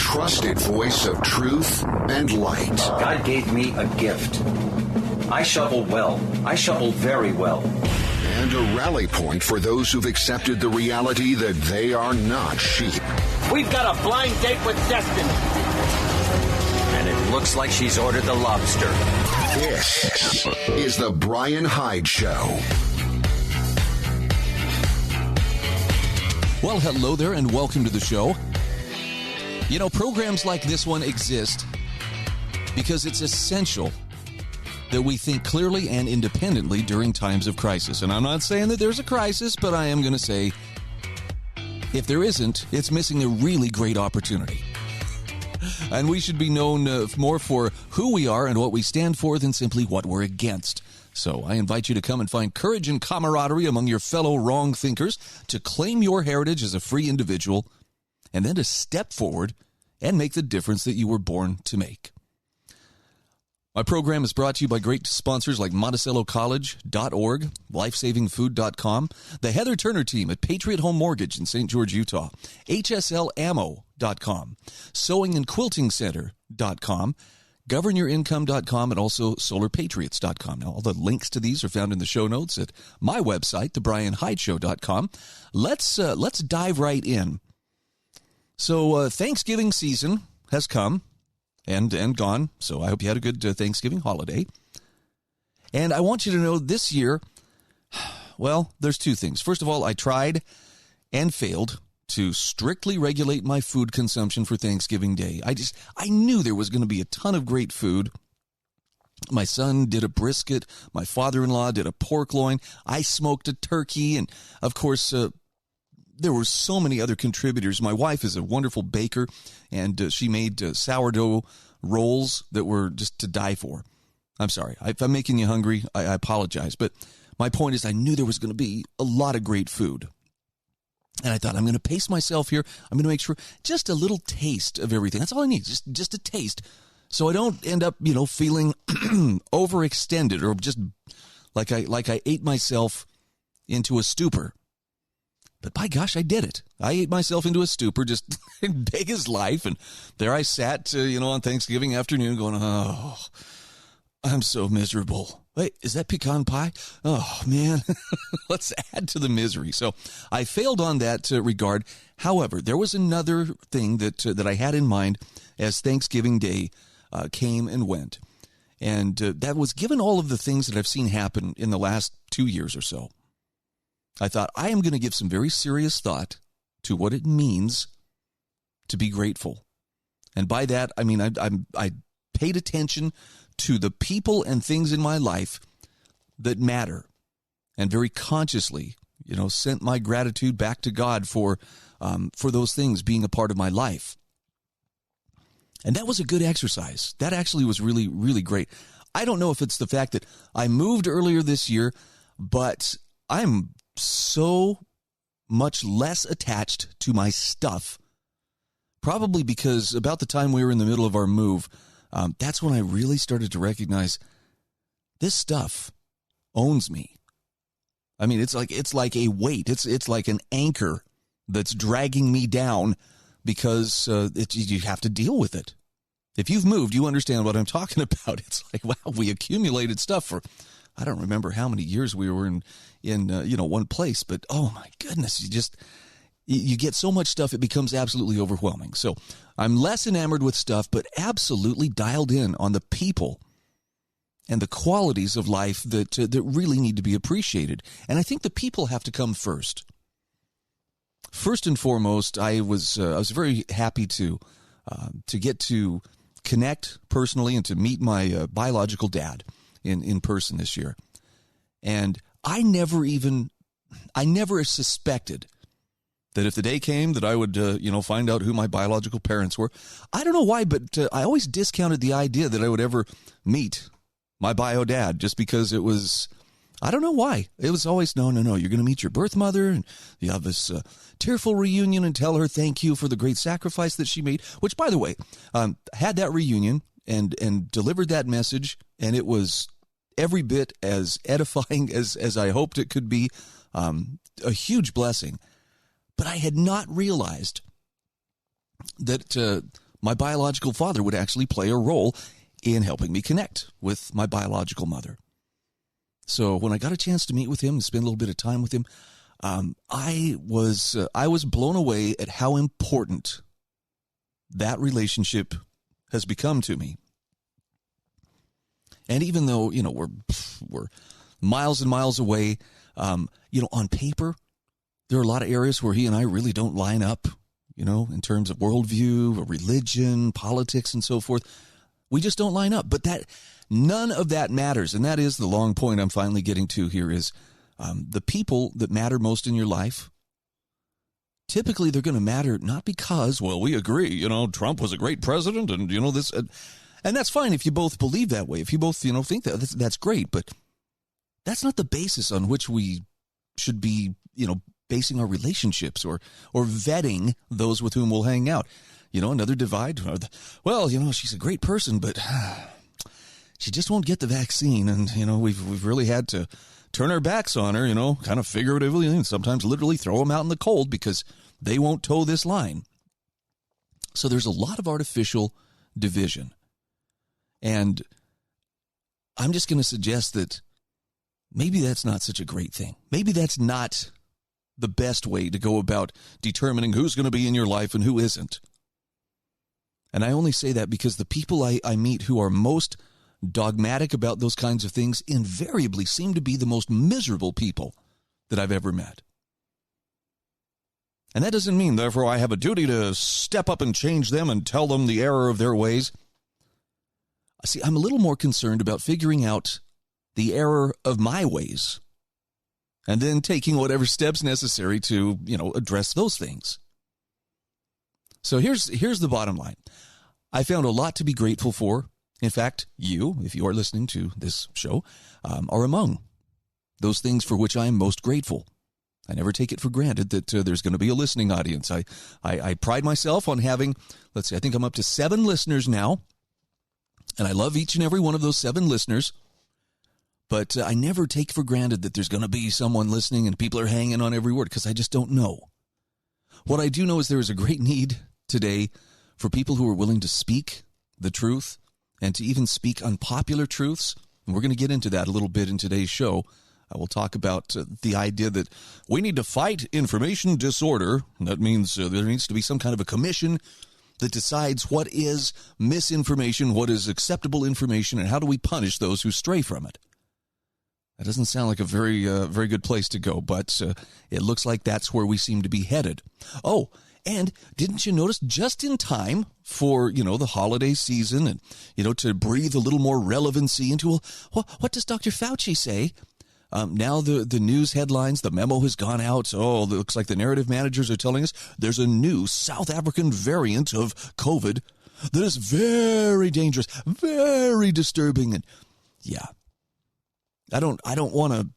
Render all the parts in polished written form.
trusted voice of truth and light. God gave me a gift. I shovel well. I shovel very well. And a rally point for those who've accepted the reality that they are not sheep. We've got a blind date with destiny. And it looks like she's ordered the lobster. This is the Bryan Hyde Show. Well, hello there and welcome to the show. You know, programs like this one exist because it's essential that we think clearly and independently during times of crisis. And I'm not saying that there's a crisis, but I am going to say if there isn't, it's missing a really great opportunity. And we should be known more for who we are and what we stand for than simply what we're against. So I invite you to come and find courage and camaraderie among your fellow wrong thinkers, to claim your heritage as a free individual, and then to step forward and make the difference that you were born to make. My program is brought to you by great sponsors like Monticello College.org, lifesavingfood.com, the Heather Turner team at Patriot Home Mortgage in St. George, Utah, HSL Ammo.com, Sewing and Quilting Center.com, GovernYourIncome.com, and also SolarPatriots.com. Now, all the links to these are found in the show notes at my website, thebryanhydeshow.com. Let's dive right in. So Thanksgiving season has come and gone, so I hope you had a good Thanksgiving holiday. And I want you to know this year, well, there's two things. First of all, I tried and failed to strictly regulate my food consumption for Thanksgiving Day. I knew there was going to be a ton of great food. My son did a brisket. My father-in-law did a pork loin. I smoked a turkey. And, of course, there were so many other contributors. My wife is a wonderful baker, and she made sourdough rolls that were just to die for. I'm sorry. If I'm making you hungry, I apologize. But my point is I knew there was going to be a lot of great food. And I thought, I'm going to pace myself here. I'm going to make sure just a little taste of everything. That's all I need, just a taste. So I don't end up, feeling overextended or just like I ate myself into a stupor. But by gosh, I did it. I ate myself into a stupor, just big as life. And there I sat, on Thanksgiving afternoon going, oh, I'm so miserable. Wait, is that pecan pie? Oh, man, let's add to the misery. So I failed on that regard. However, there was another thing that I had in mind as Thanksgiving Day came and went. And that was, given all of the things that I've seen happen in the last 2 years or so, I thought I am going to give some very serious thought to what it means to be grateful. And by that, I mean I paid attention to the people and things in my life that matter, and very consciously, sent my gratitude back to God for those things being a part of my life. And that was a good exercise. That actually was really, really great. I don't know if it's the fact that I moved earlier this year, but I'm so much less attached to my stuff, probably because about the time we were in the middle of our move, that's when I really started to recognize this stuff owns me. I mean, it's like a weight. It's like an anchor that's dragging me down because you have to deal with it. If you've moved, you understand what I'm talking about. It's like, wow, we accumulated stuff for, I don't remember how many years we were in one place, but oh my goodness, you get so much stuff, it becomes absolutely overwhelming. So I'm less enamored with stuff, but absolutely dialed in on the people and the qualities of life that really need to be appreciated. And I think the people have to come first. First and foremost, I was very happy to get to connect personally and to meet my biological dad in person this year. And I never suspected that if the day came that I would, find out who my biological parents were. I don't know why, but I always discounted the idea that I would ever meet my bio dad, just because it was, I don't know why. It was always, no, you're going to meet your birth mother, and you have this tearful reunion and tell her thank you for the great sacrifice that she made, which, by the way, had that reunion and delivered that message, and it was every bit as edifying as I hoped it could be, a huge blessing. But I had not realized that my biological father would actually play a role in helping me connect with my biological mother. So when I got a chance to meet with him and spend a little bit of time with him, I was blown away at how important that relationship has become to me. And even though, we're miles and miles away, on paper, there are a lot of areas where he and I really don't line up, in terms of worldview, religion, politics, and so forth. We just don't line up. But none of that matters. And that is the long point I'm finally getting to here is the people that matter most in your life, typically they're going to matter not because, we agree, Trump was a great president and, this. And that's fine if you both believe that way. If you both, think that's great. But that's not the basis on which we should be, basing our relationships or vetting those with whom we'll hang out. Another divide. She's a great person, but she just won't get the vaccine. And, we've really had to turn our backs on her, kind of figuratively and sometimes literally throw them out in the cold because they won't toe this line. So there's a lot of artificial division. And I'm just going to suggest that maybe that's not such a great thing. Maybe that's not the best way to go about determining who's going to be in your life and who isn't. And I only say that because the people I meet who are most dogmatic about those kinds of things invariably seem to be the most miserable people that I've ever met. And that doesn't mean, therefore, I have a duty to step up and change them and tell them the error of their ways. See, I'm a little more concerned about figuring out the error of my ways and then taking whatever steps necessary to, address those things. So here's the bottom line. I found a lot to be grateful for. In fact, you, if you are listening to this show, are among those things for which I am most grateful. I never take it for granted that there's going to be a listening audience. I pride myself on having, I think I'm up to 7 listeners now. And I love each and every one of those 7 listeners. But I never take for granted that there's going to be someone listening and people are hanging on every word because I just don't know. What I do know is there is a great need today for people who are willing to speak the truth and to even speak unpopular truths. And we're going to get into that a little bit in today's show. I will talk about the idea that we need to fight information disorder. That means there needs to be some kind of a commission that decides what is misinformation, what is acceptable information, and how do we punish those who stray from it. That doesn't sound like a very good place to go, but it looks like that's where we seem to be headed. Oh, and didn't you notice just in time for, the holiday season and, to breathe a little more relevancy into, what does Dr. Fauci say? Now the news headlines, the memo has gone out. Oh, it looks like the narrative managers are telling us there's a new South African variant of COVID that is very dangerous, very disturbing. And yeah, I don't want to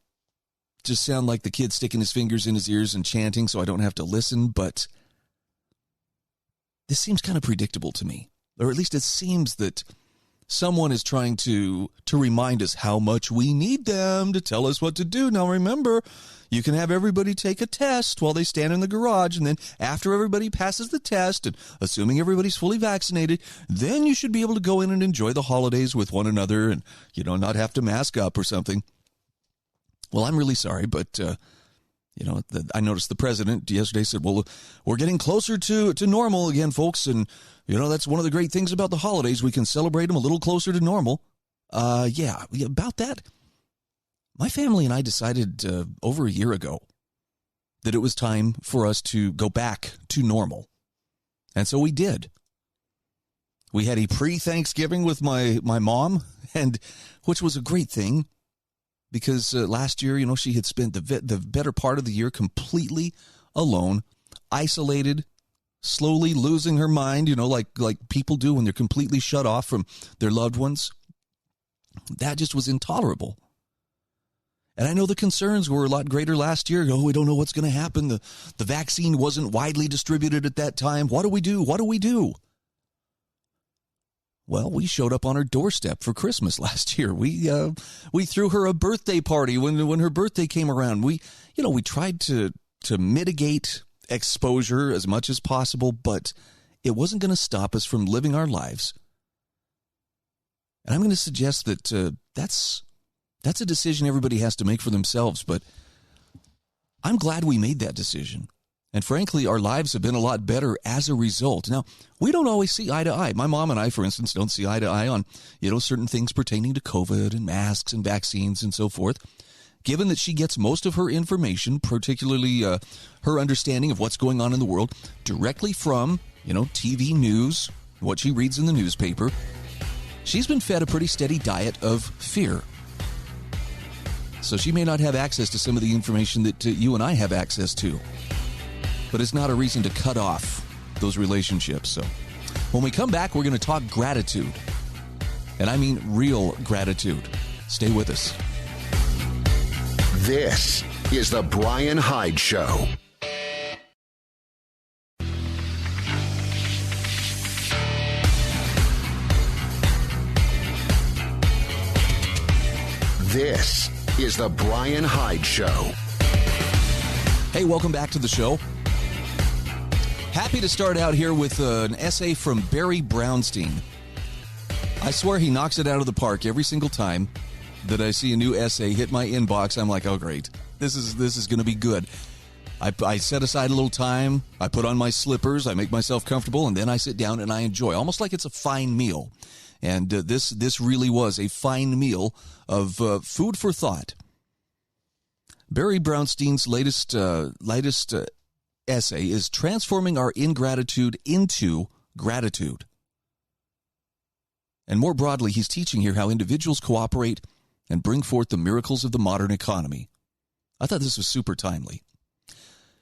just sound like the kid sticking his fingers in his ears and chanting so I don't have to listen, but this seems kind of predictable to me. Or at least it seems that someone is trying to remind us how much we need them to tell us what to do. Now, remember, you can have everybody take a test while they stand in the garage, and then after everybody passes the test, and assuming everybody's fully vaccinated, then you should be able to go in and enjoy the holidays with one another and, not have to mask up or something. Well, I'm really sorry, but, I noticed the president yesterday said, well, we're getting closer to normal again, folks, and that's one of the great things about the holidays. We can celebrate them a little closer to normal. Yeah, about that. My family and I decided over a year ago that it was time for us to go back to normal. And so we did. We had a pre-Thanksgiving with my mom, and which was a great thing because last year, she had spent the better part of the year completely alone, isolated, slowly losing her mind, like people do when they're completely shut off from their loved ones. That just was intolerable. And I know the concerns were a lot greater last year. Oh, we don't know what's going to happen. The vaccine wasn't widely distributed at that time. What do we do? What do we do? Well, we showed up on her doorstep for Christmas last year. We threw her a birthday party when her birthday came around. We tried to mitigate exposure as much as possible, but it wasn't going to stop us from living our lives. And I'm going to suggest that that's a decision everybody has to make for themselves, but I'm glad we made that decision. And frankly, our lives have been a lot better as a result. Now, we don't always see eye to eye. My mom and I, for instance, don't see eye to eye on, certain things pertaining to COVID and masks and vaccines and so forth. Given that she gets most of her information, particularly her understanding of what's going on in the world, directly from, TV news, what she reads in the newspaper, she's been fed a pretty steady diet of fear. So she may not have access to some of the information that you and I have access to. But it's not a reason to cut off those relationships. So when we come back, we're going to talk gratitude. And I mean real gratitude. Stay with us. This is the Bryan Hyde Show. This is the Bryan Hyde Show. Hey, welcome back to the show. Happy to start out here with an essay from Barry Brownstein. I swear he knocks it out of the park every single time that I see a new essay hit my inbox. I'm like, oh, great. This is going to be good. I set aside a little time. I put on my slippers. I make myself comfortable, and then I sit down and I enjoy, almost like it's a fine meal. And this really was a fine meal of food for thought. Barry Brownstein's latest essay is Transforming Our Ingratitude into Gratitude. And more broadly, he's teaching here how individuals cooperate and bring forth the miracles of the modern economy. I thought this was super timely.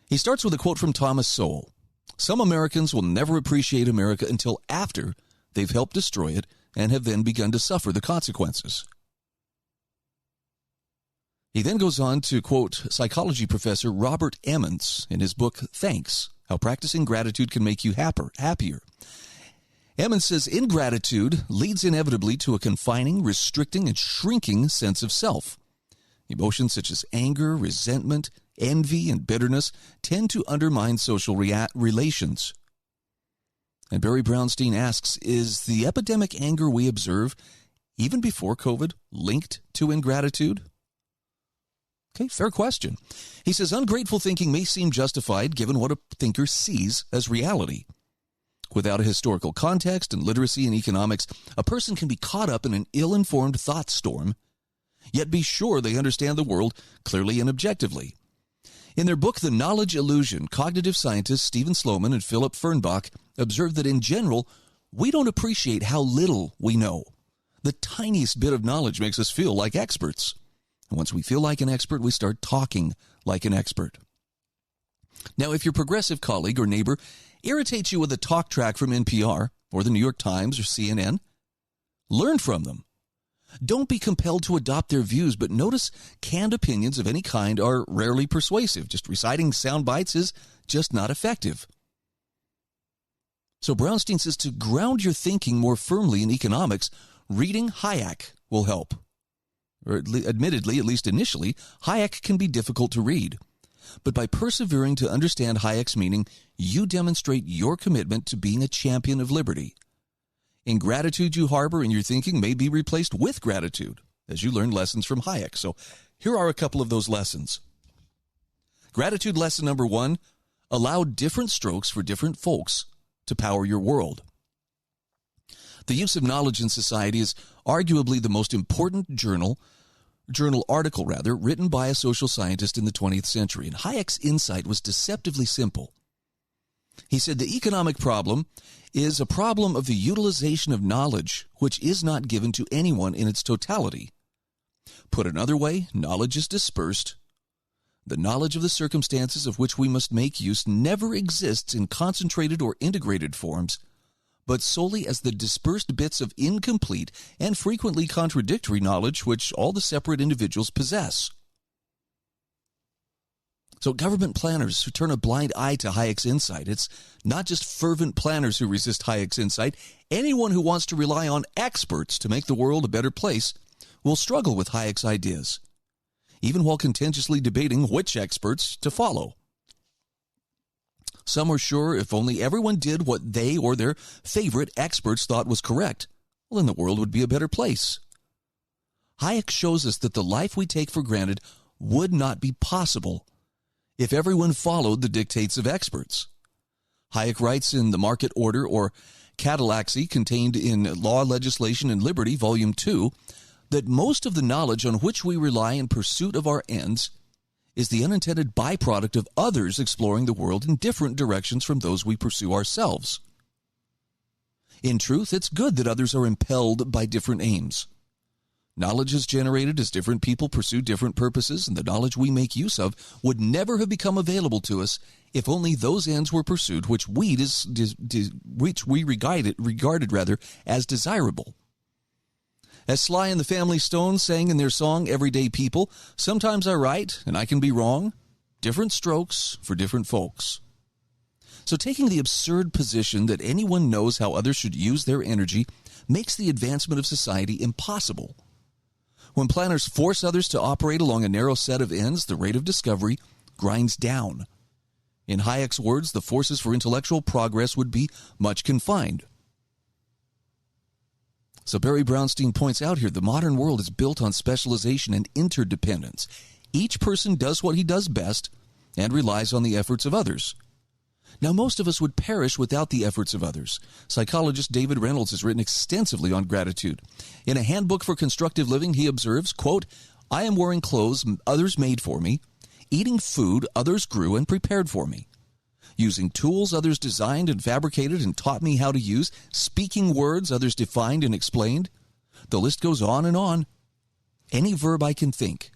He starts with a quote from Thomas Sowell. Some Americans will never appreciate America until after they've helped destroy it and have then begun to suffer the consequences. He then goes on to quote psychology professor Robert Emmons in his book, Thanks, How Practicing Gratitude Can Make You Happier. Emmons says, ingratitude leads inevitably to a confining, restricting, and shrinking sense of self. Emotions such as anger, resentment, envy, and bitterness tend to undermine social relations. And Barry Brownstein asks, is the epidemic anger we observe, even before COVID, linked to ingratitude? Okay, fair question. He says, ungrateful thinking may seem justified given what a thinker sees as reality. Without a historical context and literacy in economics, a person can be caught up in an ill-informed thought storm, yet be sure they understand the world clearly and objectively. In their book, The Knowledge Illusion, cognitive scientists Stephen Sloman and Philip Fernbach observed that in general, we don't appreciate how little we know. The tiniest bit of knowledge makes us feel like experts. And once we feel like an expert, we start talking like an expert. Now, if your progressive colleague or neighbor irritates you with a talk track from NPR or the New York Times or CNN, learn from them. Don't be compelled to adopt their views, but notice canned opinions of any kind are rarely persuasive. Just reciting sound bites is just not effective. So Brownstein says to ground your thinking more firmly in economics, reading Hayek will help. Or admittedly, at least initially, Hayek can be difficult to read. But by persevering to understand Hayek's meaning, you demonstrate your commitment to being a champion of liberty. Ingratitude you harbor in your thinking may be replaced with gratitude as you learn lessons from Hayek. So here are a couple of those lessons. Gratitude lesson number 1, allow different strokes for different folks to power your world. The use of knowledge in society is arguably the most important journal article written by a social scientist in the 20th century. And Hayek's insight was deceptively simple. He said the economic problem is a problem of the utilization of knowledge, which is not given to anyone in its totality. Put another way, knowledge is dispersed. The knowledge of the circumstances of which we must make use never exists in concentrated or integrated forms, but solely as the dispersed bits of incomplete and frequently contradictory knowledge which all the separate individuals possess. So government planners who turn a blind eye to Hayek's insight, it's not just fervent planners who resist Hayek's insight. Anyone who wants to rely on experts to make the world a better place will struggle with Hayek's ideas, even while contentiously debating which experts to follow. Some are sure if only everyone did what they or their favorite experts thought was correct, well, then the world would be a better place. Hayek shows us that the life we take for granted would not be possible if everyone followed the dictates of experts. Hayek writes in The Market Order, or Catalaxy, contained in Law, Legislation, and Liberty, Volume 2, that most of the knowledge on which we rely in pursuit of our ends is the unintended byproduct of others exploring the world in different directions from those we pursue ourselves. In truth, it's good that others are impelled by different aims. Knowledge is generated as different people pursue different purposes, and the knowledge we make use of would never have become available to us if only those ends were pursued which we regarded as desirable. As Sly and the Family Stone sang in their song Everyday People, sometimes I write and I can be wrong, different strokes for different folks. So taking the absurd position that anyone knows how others should use their energy makes the advancement of society impossible. When planners force others to operate along a narrow set of ends, the rate of discovery grinds down. In Hayek's words, the forces for intellectual progress would be much confined. So Barry Brownstein points out here, the modern world is built on specialization and interdependence. Each person does what he does best and relies on the efforts of others. Now, most of us would perish without the efforts of others. Psychologist David Reynolds has written extensively on gratitude. In a handbook for constructive living, he observes, quote, I am wearing clothes others made for me, eating food others grew and prepared for me, using tools others designed and fabricated and taught me how to use, speaking words others defined and explained. The list goes on and on. Any verb I can think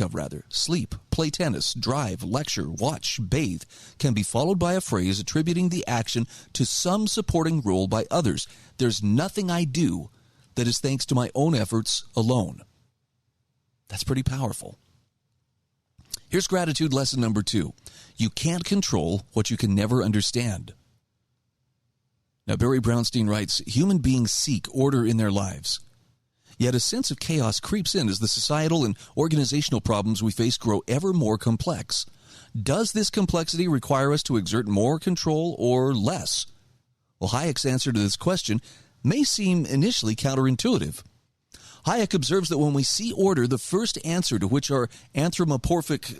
of, sleep, play tennis, drive, lecture, watch, bathe, can be followed by a phrase attributing the action to some supporting role by others. There's nothing I do that is thanks to my own efforts alone. That's pretty powerful. Here's gratitude lesson number 2. You can't control what you can never understand. Now, Barry Brownstein writes, human beings seek order in their lives. Yet a sense of chaos creeps in as the societal and organizational problems we face grow ever more complex. Does this complexity require us to exert more control or less? Well, Hayek's answer to this question may seem initially counterintuitive. Hayek observes that when we see order, the first answer to which our anthropomorphic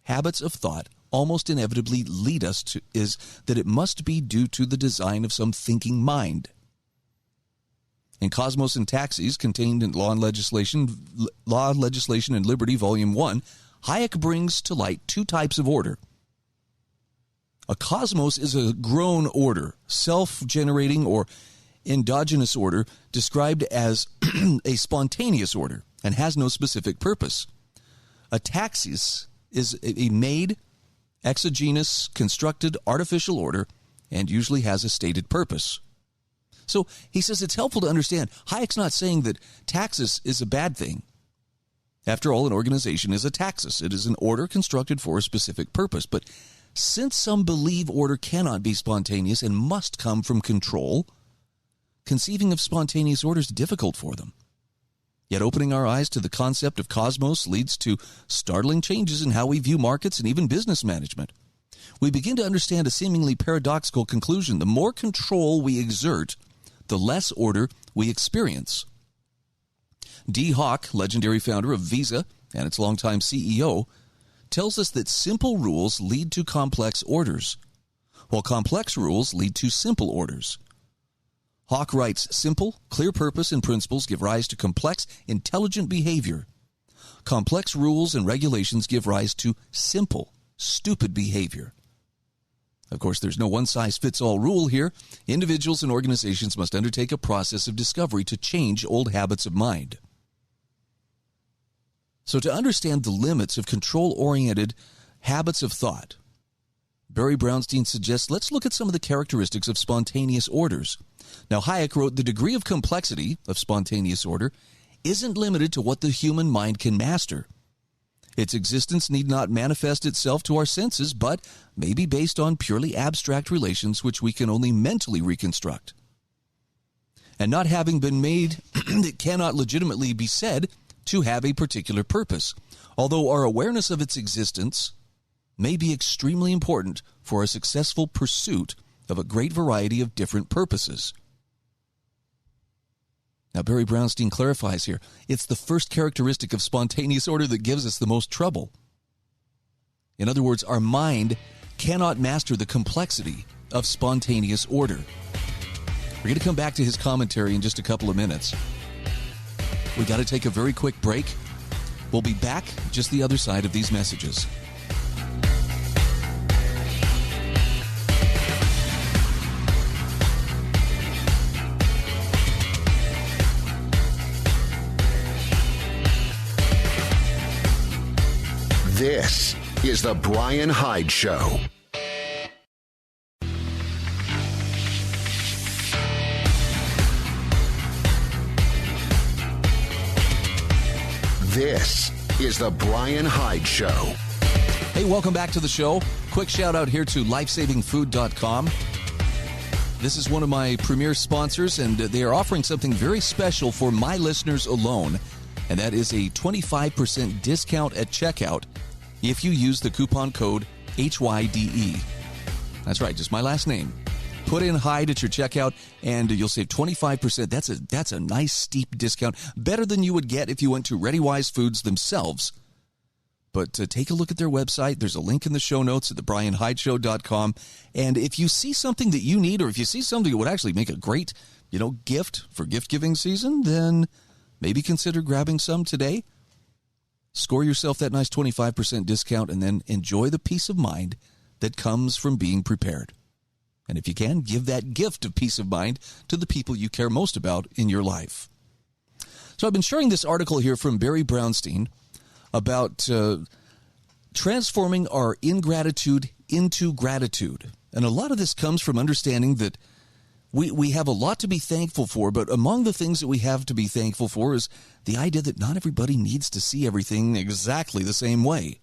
habits of thought almost inevitably lead us to is that it must be due to the design of some thinking mind. In Cosmos and Taxis, contained in Law, Legislation, and Liberty, Volume 1, Hayek brings to light 2 types of order. A cosmos is a grown order, self-generating or endogenous order, described as a spontaneous order and has no specific purpose. A taxis is a made, exogenous, constructed, artificial order, and usually has a stated purpose. So he says it's helpful to understand Hayek's not saying that taxis is a bad thing. After all, an organization is a taxis. It is an order constructed for a specific purpose. But since some believe order cannot be spontaneous and must come from control, conceiving of spontaneous order is difficult for them. Yet opening our eyes to the concept of cosmos leads to startling changes in how we view markets and even business management. We begin to understand a seemingly paradoxical conclusion. The more control we exert, the less order we experience. D. Hawk, legendary founder of Visa and its longtime CEO, tells us that simple rules lead to complex orders, while complex rules lead to simple orders. Hawk writes, simple, clear purpose and principles give rise to complex, intelligent behavior. Complex rules and regulations give rise to simple, stupid behavior. Of course, there's no one-size-fits-all rule here. Individuals and organizations must undertake a process of discovery to change old habits of mind. So to understand the limits of control-oriented habits of thought, Barry Brownstein suggests let's look at some of the characteristics of spontaneous orders. Now, Hayek wrote, the degree of complexity of spontaneous order isn't limited to what the human mind can master. Its existence need not manifest itself to our senses, but may be based on purely abstract relations which we can only mentally reconstruct. And not having been made, it cannot legitimately be said to have a particular purpose, although our awareness of its existence may be extremely important for a successful pursuit of a great variety of different purposes. Now, Barry Brownstein clarifies here, it's the first characteristic of spontaneous order that gives us the most trouble. In other words, our mind cannot master the complexity of spontaneous order. We're going to come back to his commentary in just a couple of minutes. We got to take a very quick break. We'll be back just the other side of these messages. This is the Bryan Hyde Show. This is the Bryan Hyde Show. Hey, welcome back to the show. Quick shout out here to lifesavingfood.com. This is one of my premier sponsors, and they are offering something very special for my listeners alone, and that is a 25% discount at checkout if you use the coupon code HYDE. That's right, just my last name. Put in Hyde at your checkout, and you'll save 25%. That's a nice, steep discount, better than you would get if you went to ReadyWise Foods themselves. But take a look at their website. There's a link in the show notes at thebryanhydeshow.com. And if you see something that you need, or if you see something that would actually make a great, gift for gift-giving season, then maybe consider grabbing some today. Score yourself that nice 25% discount, and then enjoy the peace of mind that comes from being prepared. And if you can, give that gift of peace of mind to the people you care most about in your life. So I've been sharing this article here from Barry Brownstein about transforming our ingratitude into gratitude. And a lot of this comes from understanding that we have a lot to be thankful for, but among the things that we have to be thankful for is the idea that not everybody needs to see everything exactly the same way.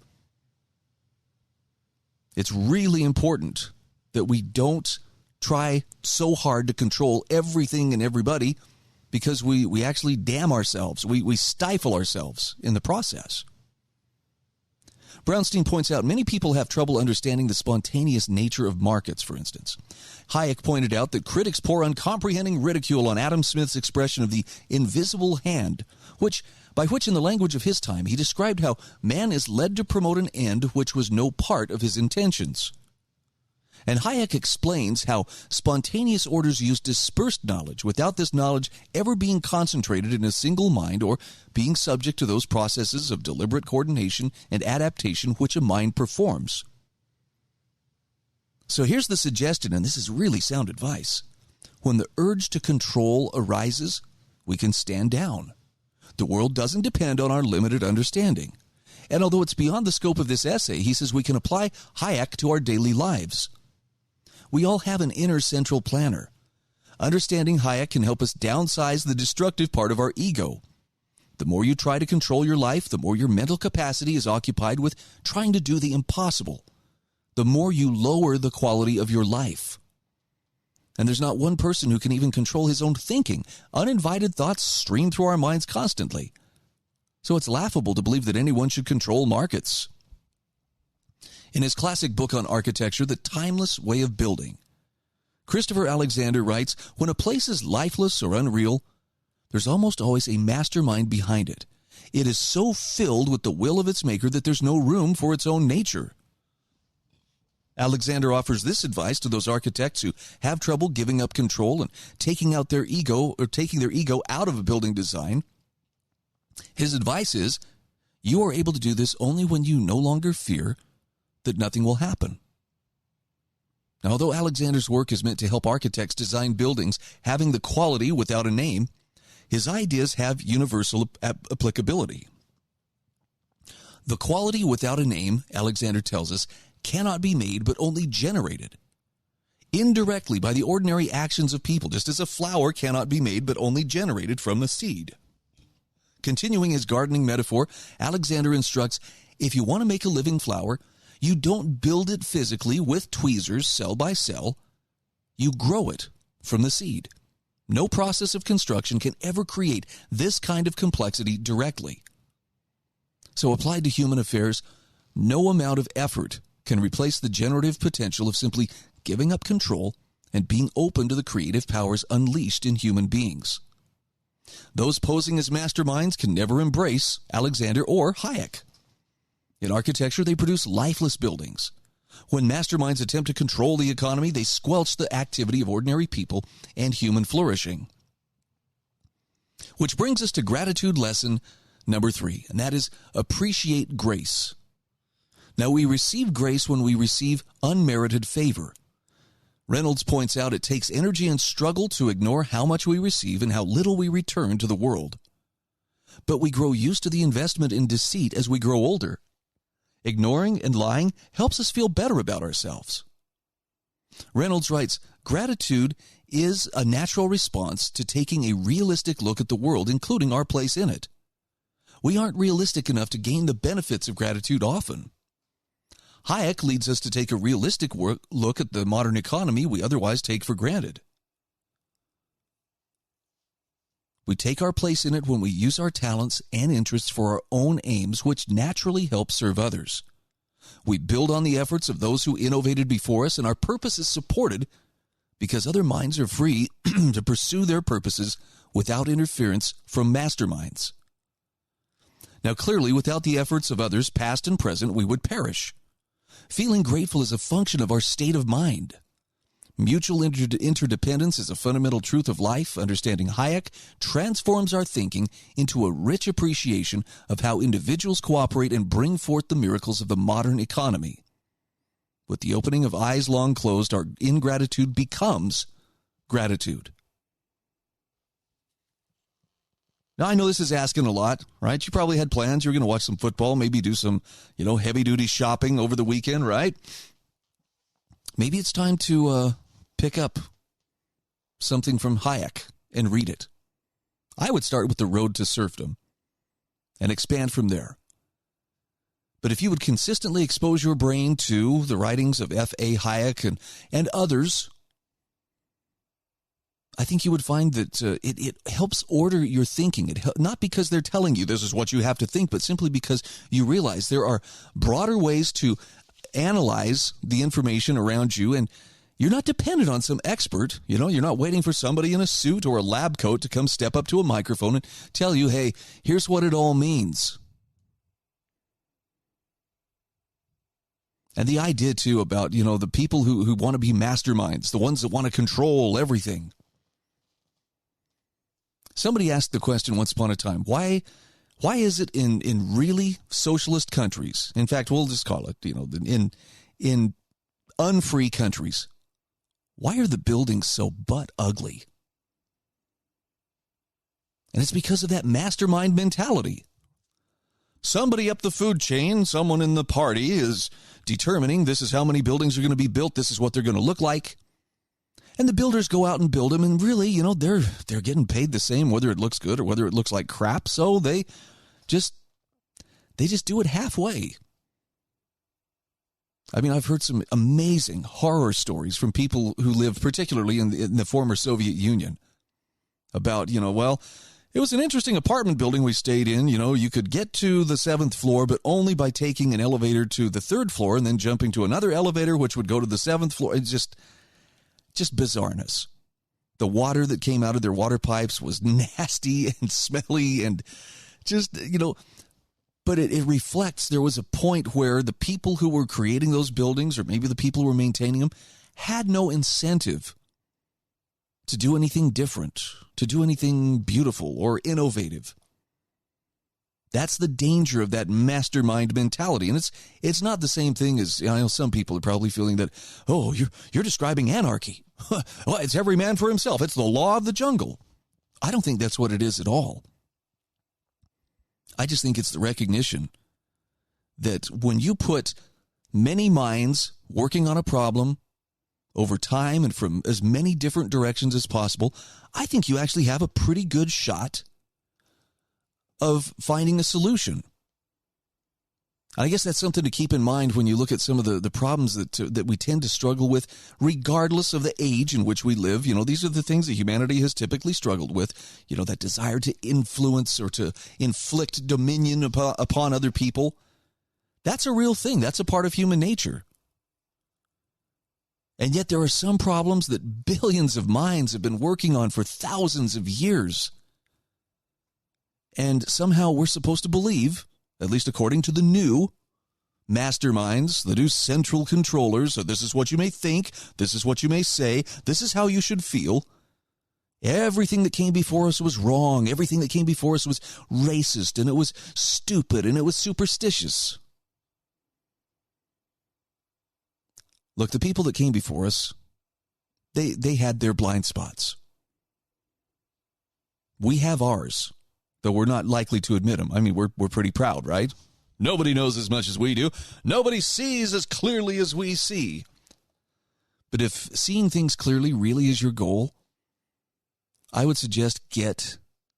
It's really important that we don't try so hard to control everything and everybody, because we actually damn ourselves. We stifle ourselves in the process. Brownstein points out many people have trouble understanding the spontaneous nature of markets, for instance. Hayek pointed out that critics pour uncomprehending ridicule on Adam Smith's expression of the invisible hand, by which in the language of his time he described how man is led to promote an end which was no part of his intentions. And Hayek explains how spontaneous orders use dispersed knowledge without this knowledge ever being concentrated in a single mind or being subject to those processes of deliberate coordination and adaptation which a mind performs. So here's the suggestion, and this is really sound advice. When the urge to control arises, we can stand down. The world doesn't depend on our limited understanding. And although it's beyond the scope of this essay, he says we can apply Hayek to our daily lives. We all have an inner central planner. Understanding Hayek can help us downsize the destructive part of our ego. The more you try to control your life, the more your mental capacity is occupied with trying to do the impossible. The more you lower the quality of your life. And there's not one person who can even control his own thinking. Uninvited thoughts stream through our minds constantly. So it's laughable to believe that anyone should control markets. In his classic book on architecture, The Timeless Way of Building, Christopher Alexander writes, when a place is lifeless or unreal, there's almost always a mastermind behind it. It is so filled with the will of its maker that there's no room for its own nature. Alexander offers this advice to those architects who have trouble giving up control and taking their ego out of a building design. His advice is, you are able to do this only when you no longer fear that nothing will happen. Now, although Alexander's work is meant to help architects design buildings having the quality without a name, his ideas have universal applicability. The quality without a name, Alexander tells us, cannot be made but only generated. Indirectly by the ordinary actions of people, just as a flower cannot be made but only generated from the seed. Continuing his gardening metaphor, Alexander instructs, if you want to make a living flower, you don't build it physically with tweezers cell by cell. You grow it from the seed. No process of construction can ever create this kind of complexity directly. So applied to human affairs, no amount of effort can replace the generative potential of simply giving up control and being open to the creative powers unleashed in human beings. Those posing as masterminds can never embrace Alexander or Hayek. In architecture, they produce lifeless buildings. When masterminds attempt to control the economy, they squelch the activity of ordinary people and human flourishing. Which brings us to gratitude lesson number 3, and that is appreciate grace. Now, we receive grace when we receive unmerited favor. Reynolds points out it takes energy and struggle to ignore how much we receive and how little we return to the world. But we grow used to the investment in deceit as we grow older. Ignoring and lying helps us feel better about ourselves. Reynolds writes, gratitude is a natural response to taking a realistic look at the world, including our place in it. We aren't realistic enough to gain the benefits of gratitude often. Hayek leads us to take a realistic look at the modern economy we otherwise take for granted. We take our place in it when we use our talents and interests for our own aims, which naturally help serve others. We build on the efforts of those who innovated before us, and our purpose is supported because other minds are free to pursue their purposes without interference from masterminds. Now, clearly, without the efforts of others, past and present, we would perish. Feeling grateful is a function of our state of mind. Mutual interdependence is a fundamental truth of life. Understanding Hayek transforms our thinking into a rich appreciation of how individuals cooperate and bring forth the miracles of the modern economy. With the opening of eyes long closed, our ingratitude becomes gratitude. Now, I know this is asking a lot, right? You probably had plans. You were going to watch some football, maybe do some, heavy-duty shopping over the weekend, right? Maybe it's time to pick up something from Hayek and read it. I would start with The Road to Serfdom and expand from there. But if you would consistently expose your brain to the writings of F.A. Hayek and others, I think you would find that it helps order your thinking. Not because they're telling you this is what you have to think, but simply because you realize there are broader ways to analyze the information around you, and you're not dependent on some expert. You're not waiting for somebody in a suit or a lab coat to come step up to a microphone and tell you, hey, here's what it all means. And the idea, too, about, the people who want to be masterminds, the ones that want to control everything. Somebody asked the question once upon a time, why is it in really socialist countries, in fact, we'll just call it, in unfree countries, why are the buildings so butt ugly? And it's because of that mastermind mentality. Somebody up the food chain, someone in the party is determining this is how many buildings are going to be built, this is what they're going to look like. And the builders go out and build them, and really, they're getting paid the same whether it looks good or whether it looks like crap, so they just do it halfway. I mean, I've heard some amazing horror stories from people who lived particularly in the former Soviet Union about, it was an interesting apartment building we stayed in. You could get to the 7th floor, but only by taking an elevator to the 3rd floor and then jumping to another elevator, which would go to the 7th floor. It's just bizarreness. The water that came out of their water pipes was nasty and smelly and just, but it reflects there was a point where the people who were creating those buildings, or maybe the people who were maintaining them, had no incentive to do anything different, to do anything beautiful or innovative. That's the danger of that mastermind mentality. And it's not the same thing as, some people are probably feeling that, oh, you're describing anarchy. Well, it's every man for himself. It's the law of the jungle. I don't think that's what it is at all. I just think it's the recognition that when you put many minds working on a problem over time and from as many different directions as possible, I think you actually have a pretty good shot of finding a solution. I guess that's something to keep in mind when you look at some of the problems that we tend to struggle with, regardless of the age in which we live. These are the things that humanity has typically struggled with. That desire to influence or to inflict dominion upon other people. That's a real thing. That's a part of human nature. And yet there are some problems that billions of minds have been working on for thousands of years. And somehow we're supposed to believe, at least according to the new masterminds, the new central controllers, so this is what you may think, this is what you may say, this is how you should feel. Everything that came before us was wrong. Everything that came before us was racist, and it was stupid, and it was superstitious. Look, the people that came before us, they had their blind spots. We have ours, though we're not likely to admit them. I mean, we're pretty proud, right? Nobody knows as much as we do. Nobody sees as clearly as we see. But if seeing things clearly really is your goal, I would suggest get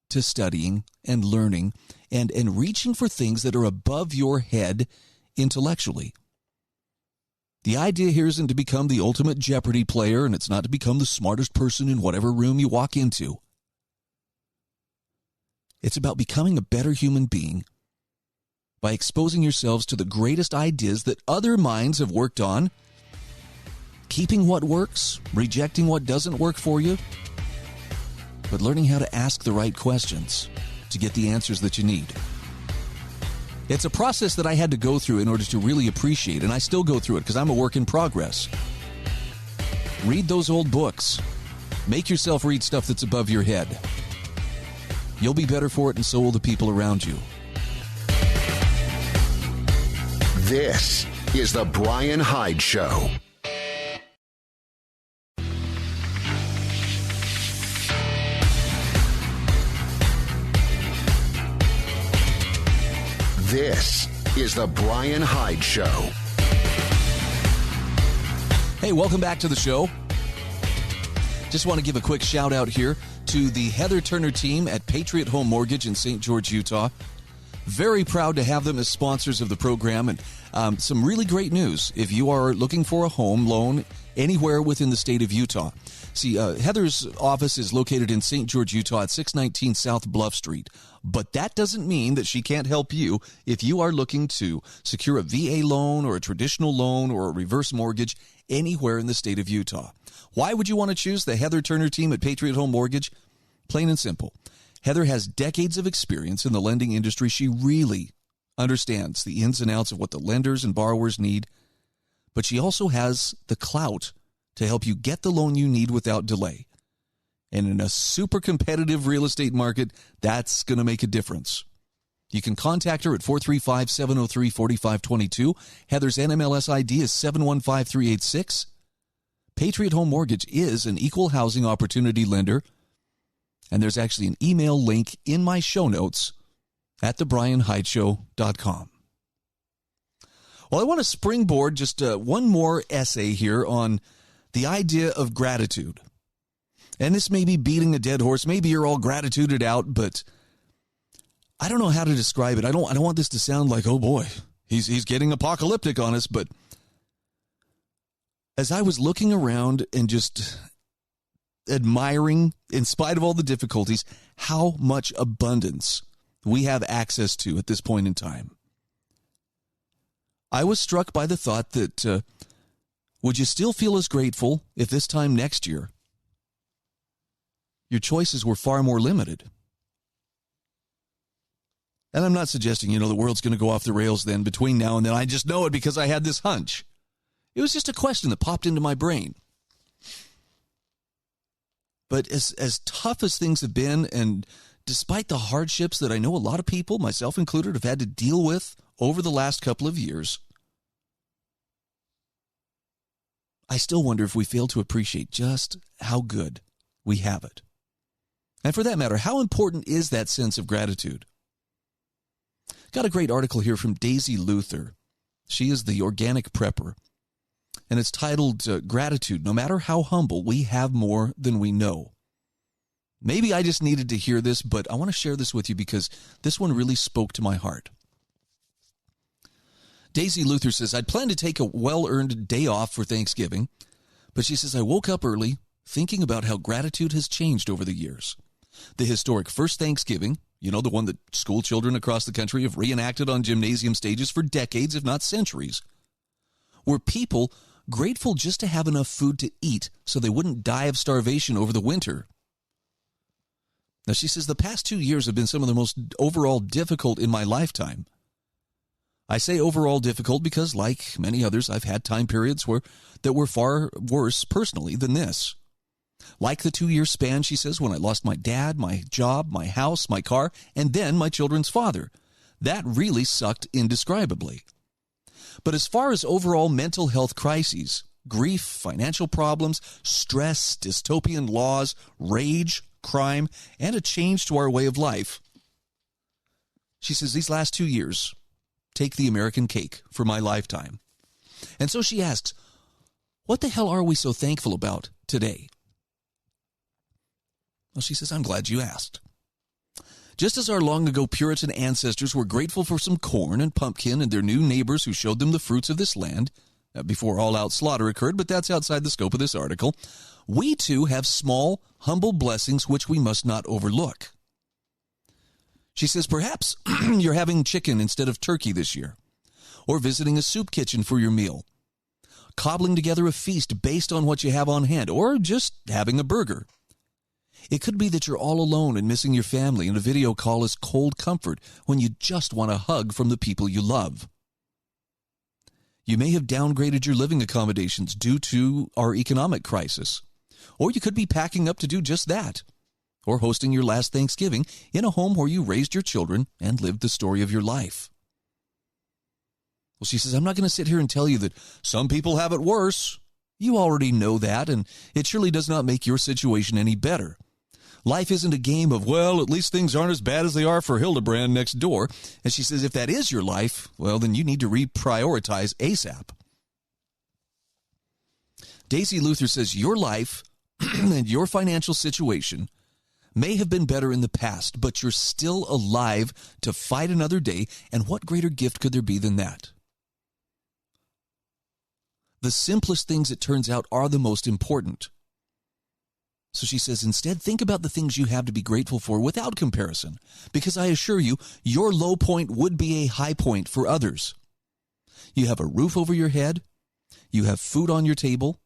to studying and learning and reaching for things that are above your head intellectually. The idea here isn't to become the ultimate Jeopardy player, and it's not to become the smartest person in whatever room you walk into. It's about becoming a better human being by exposing yourselves to the greatest ideas that other minds have worked on, keeping what works, rejecting what doesn't work for you, but learning how to ask the right questions to get the answers that you need. It's a process that I had to go through in order to really appreciate, and I still go through it because I'm a work in progress. Read those old books. Make yourself read stuff that's above your head. You'll be better for it, and so will the people around you. This is the Bryan Hyde Show. This is the Bryan Hyde Show. Hey, welcome back to the show. Just want to give a quick shout out here to the Heather Turner team at Patriot Home Mortgage in St. George, Utah. Very proud to have them as sponsors of the program, and some really great news if you are looking for a home loan anywhere within the state of Utah. See, Heather's office is located in St. George, Utah at 619 South Bluff Street, but that doesn't mean that she can't help you if you are looking to secure a VA loan or a traditional loan or a reverse mortgage anywhere in the state of Utah. Why would you want to choose the Heather Turner team at Patriot Home Mortgage? Plain and simple. Heather has decades of experience in the lending industry. She really understands the ins and outs of what the lenders and borrowers need, but she also has the clout to help you get the loan you need without delay. And in a super competitive real estate market, that's going to make a difference. You can contact her at 435-703-4522. Heather's NMLS ID is 715386. Patriot Home Mortgage is an equal housing opportunity lender. And there's actually an email link in my show notes at thebryanhydeshow.com. Well, I want to springboard just one more essay here on the idea of gratitude. And this may be beating a dead horse. Maybe you're all gratituded out, but I don't know how to describe it. I don't want this to sound like, oh boy, he's getting apocalyptic on us. But as I was looking around and just admiring, in spite of all the difficulties, how much abundance we have access to at this point in time, I was struck by the thought that would you still feel as grateful if this time next year your choices were far more limited? And I'm not suggesting, the world's going to go off the rails then between now and then. I just know it because I had this hunch. It was just a question that popped into my brain. But as tough as things have been, and despite the hardships that I know a lot of people, myself included, have had to deal with over the last couple of years, I still wonder if we fail to appreciate just how good we have it. And for that matter, how important is that sense of gratitude? Got a great article here from Daisy Luther. She is the organic prepper. And it's titled, Gratitude. No matter how humble, we have more than we know. Maybe I just needed to hear this, but I want to share this with you because this one really spoke to my heart. Daisy Luther says, I'd planned to take a well-earned day off for Thanksgiving, but she says, I woke up early thinking about how gratitude has changed over the years. The historic first Thanksgiving, you know, the one that school children across the country have reenacted on gymnasium stages for decades, if not centuries, were people grateful just to have enough food to eat so they wouldn't die of starvation over the winter. Now, she says, the past 2 years have been some of the most overall difficult in my lifetime. I say overall difficult because, like many others, I've had time periods that were far worse personally than this. Like the 2-year span, she says, when I lost my dad, my job, my house, my car, and then my children's father. That really sucked indescribably. But as far as overall mental health crises, grief, financial problems, stress, dystopian laws, rage, crime, and a change to our way of life, she says these last 2 years take the American cake for my lifetime. And so she asks, what the hell are we so thankful about today? Well, she says, I'm glad you asked. Just as our long-ago Puritan ancestors were grateful for some corn and pumpkin and their new neighbors who showed them the fruits of this land, before all-out slaughter occurred, but that's outside the scope of this article, we too have small, humble blessings which we must not overlook. She says, perhaps you're having chicken instead of turkey this year, or visiting a soup kitchen for your meal, cobbling together a feast based on what you have on hand, or just having a burger. It could be that you're all alone and missing your family, and a video call is cold comfort when you just want a hug from the people you love. You may have downgraded your living accommodations due to our economic crisis, or you could be packing up to do just that, or hosting your last Thanksgiving in a home where you raised your children and lived the story of your life. Well, she says, I'm not going to sit here and tell you that some people have it worse. You already know that, and it surely does not make your situation any better. Life isn't a game of, well, at least things aren't as bad as they are for Hildebrand next door. And she says, if that is your life, well, then you need to reprioritize ASAP. Daisy Luther says, your life and your financial situation may have been better in the past, but you're still alive to fight another day, and what greater gift could there be than that? The simplest things, it turns out, are the most important. So she says, instead, think about the things you have to be grateful for without comparison, because I assure you, your low point would be a high point for others. You have a roof over your head. You have food on your table.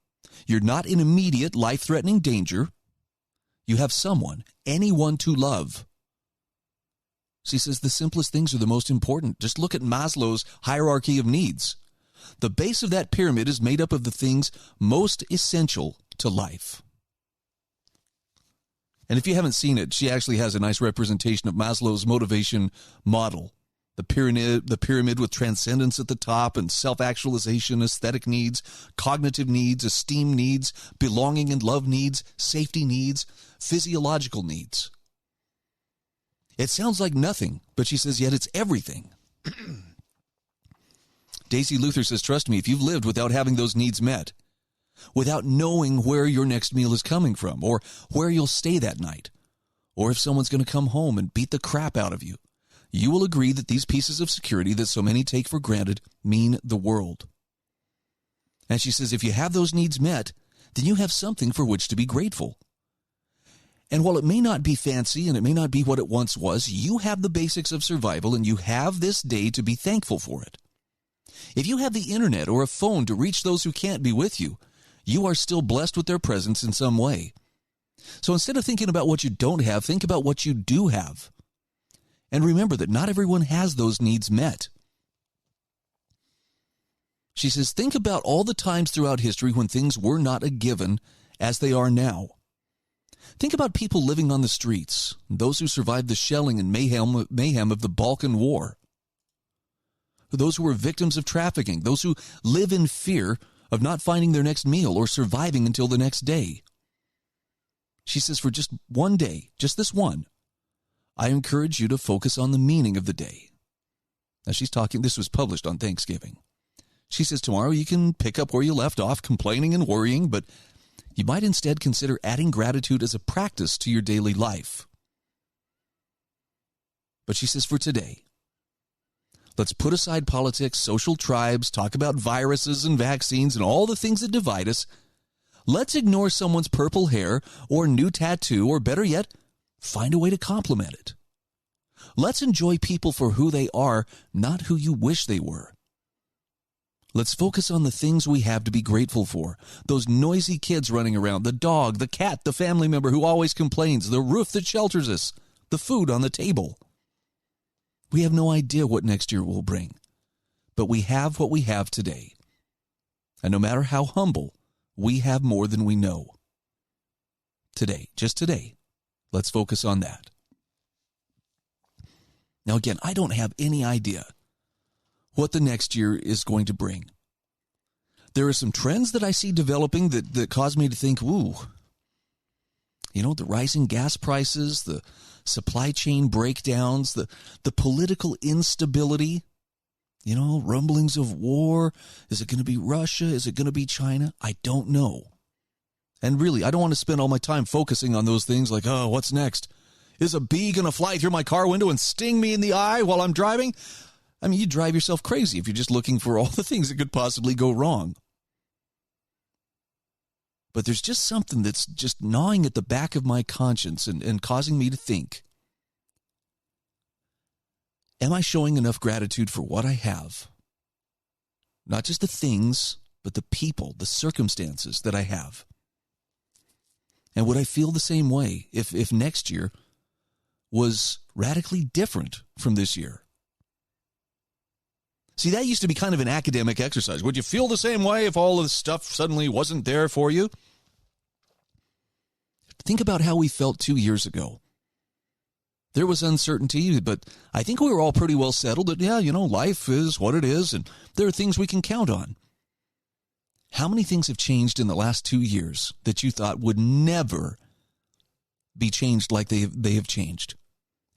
You're not in immediate life-threatening danger. You have someone, anyone to love. She says the simplest things are the most important. Just look at Maslow's hierarchy of needs. The base of that pyramid is made up of the things most essential to life. And if you haven't seen it, she actually has a nice representation of Maslow's motivation model. The pyramid with transcendence at the top and self-actualization, aesthetic needs, cognitive needs, esteem needs, belonging and love needs, safety needs, physiological needs. It sounds like nothing, but she says, yet it's everything. Daisy Luther says, trust me, if you've lived without having those needs met, without knowing where your next meal is coming from, or where you'll stay that night, or if someone's going to come home and beat the crap out of you, you will agree that these pieces of security that so many take for granted mean the world. And she says, if you have those needs met, then you have something for which to be grateful. And while it may not be fancy and it may not be what it once was, you have the basics of survival, and you have this day to be thankful for it. If you have the internet or a phone to reach those who can't be with you, you are still blessed with their presence in some way. So instead of thinking about what you don't have, think about what you do have. And remember that not everyone has those needs met. She says, think about all the times throughout history when things were not a given as they are now. Think about people living on the streets, those who survived the shelling and mayhem of the Balkan War, those who were victims of trafficking, those who live in fear of not finding their next meal or surviving until the next day. She says, for just one day, just this one, I encourage you to focus on the meaning of the day. Now she's talking, this was published on Thanksgiving. She says, tomorrow you can pick up where you left off, complaining and worrying, but you might instead consider adding gratitude as a practice to your daily life. But she says, for today, Let's put aside politics, social tribes, talk about viruses and vaccines and all the things that divide us. Let's ignore someone's purple hair or new tattoo, or better yet, find a way to compliment it. Let's enjoy people for who they are, not who you wish they were. Let's focus on the things we have to be grateful for. Those noisy kids running around, the dog, the cat, the family member who always complains, the roof that shelters us, the food on the table. We have no idea what next year will bring, but we have what we have today. And no matter how humble, we have more than we know. Today, just today, let's focus on that. Now again, I don't have any idea what the next year is going to bring. There are some trends that I see developing that cause me to think, ooh, the rising gas prices, the supply chain breakdowns, the political instability, rumblings of war. Is it going to be Russia? Is it going to be China? I don't know. And really, I don't want to spend all my time focusing on those things like, oh, what's next? Is a bee going to fly through my car window and sting me in the eye while I'm driving? I mean, you drive yourself crazy if you're just looking for all the things that could possibly go wrong. But there's just something that's just gnawing at the back of my conscience and causing me to think, am I showing enough gratitude for what I have? Not just the things, but the people, the circumstances that I have. And would I feel the same way if next year was radically different from this year? See, that used to be kind of an academic exercise. Would you feel the same way if all of this stuff suddenly wasn't there for you? Think about how we felt 2 years ago. There was uncertainty, but I think we were all pretty well settled that, life is what it is, and there are things we can count on. How many things have changed in the last 2 years that you thought would never be changed like they have changed?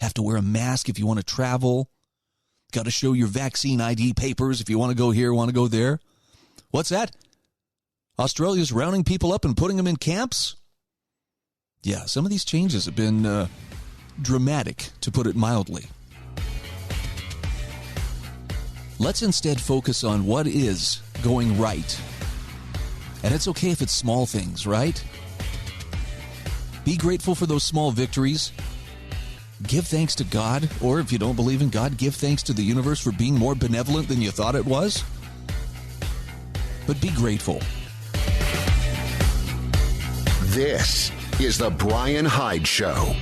Have to wear a mask if you want to travel. Got to show your vaccine ID papers if you want to go here, want to go there. What's that? Australia's rounding people up and putting them in camps? Yeah, some of these changes have been dramatic, to put it mildly. Let's instead focus on what is going right. And it's okay if it's small things, right? Be grateful for those small victories. Give thanks to God, or if you don't believe in God, give thanks to the universe for being more benevolent than you thought it was. But be grateful. This is the Bryan Hyde Show.